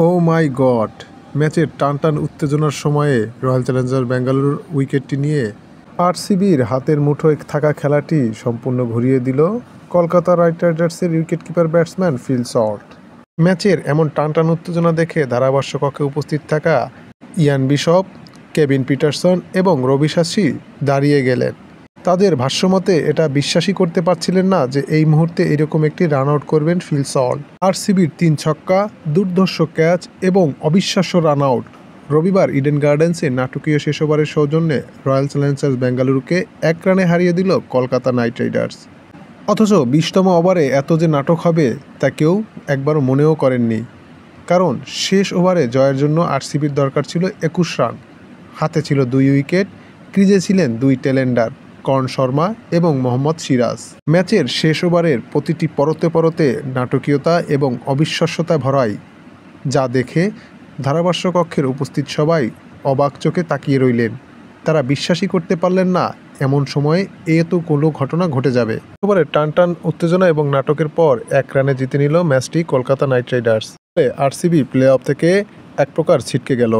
ও মাই god! ম্যাচের টানটান উত্তেজনার সময়ে রয়্যাল চ্যালেঞ্জার্স বেঙ্গালুরুর উইকেটটি নিয়ে আরসিবির হাতের মুঠোয় থাকা খেলাটি সম্পূর্ণ ঘুরিয়ে দিল কলকাতা নাইট রাইডার্সের উইকেটকিপার ব্যাটসম্যান ফিল সল্ট। ম্যাচের এমন টানটান উত্তেজনা দেখে ধারাভাষ্য কক্ষে উপস্থিত থাকা ইয়ান বিশপ, কেভিন পিটারসন এবং রবি শাস্ত্রী দাঁড়িয়ে গেলেন। তাদের ভাষ্যমতে এটা বিশ্বাসই করতে পারছিলেন না যে এই মুহূর্তে এরকম একটি রান আউট করবেন ফিল সল্ট। আরসিবির 3 ছক্কা, দুর্ধর্ষ ক্যাচ এবং অবিশ্বাস্য রান আউট রবিবার ইডেন গার্ডেন্সে নাটকীয় শেষ ওভারের সৌজন্যে রয়্যাল চ্যালেঞ্জার্স বেঙ্গালুরুকে 1 রানে হারিয়ে দিল কলকাতা নাইট রাইডার্স। অথচ 20তম ওভারে এত যে নাটক হবে তা কেউ একবারও মনেও করেননি, কারণ শেষ ওভারে জয়ের জন্য আরসিবির দরকার ছিল 21 রান। হাতে ছিল 2 উইকেট, ক্রিজে ছিলেন 2 টেলেন্ডার কর্ণ শর্মা এবং মোহাম্মদ সিরাজ। ম্যাচের শেষ ওভারের প্রতিটি পরতে পরতে নাটকীয়তা এবং অবিশ্বাস্যতা ভরাই, যা দেখে ধারাভাষ্য কক্ষের উপস্থিত সবাই অবাক চোখে তাকিয়ে রইলেন। তারা বিশ্বাসই করতে পারলেন না এমন সময়ে তো কোনো ঘটনা ঘটে যাবে। ওভারে টানটান উত্তেজনা এবং নাটকের পর 1 রানে জিতে নিল ম্যাচটি Kolkata night Riders. RCB play of থেকে এক প্রকার ছিটকে গেল।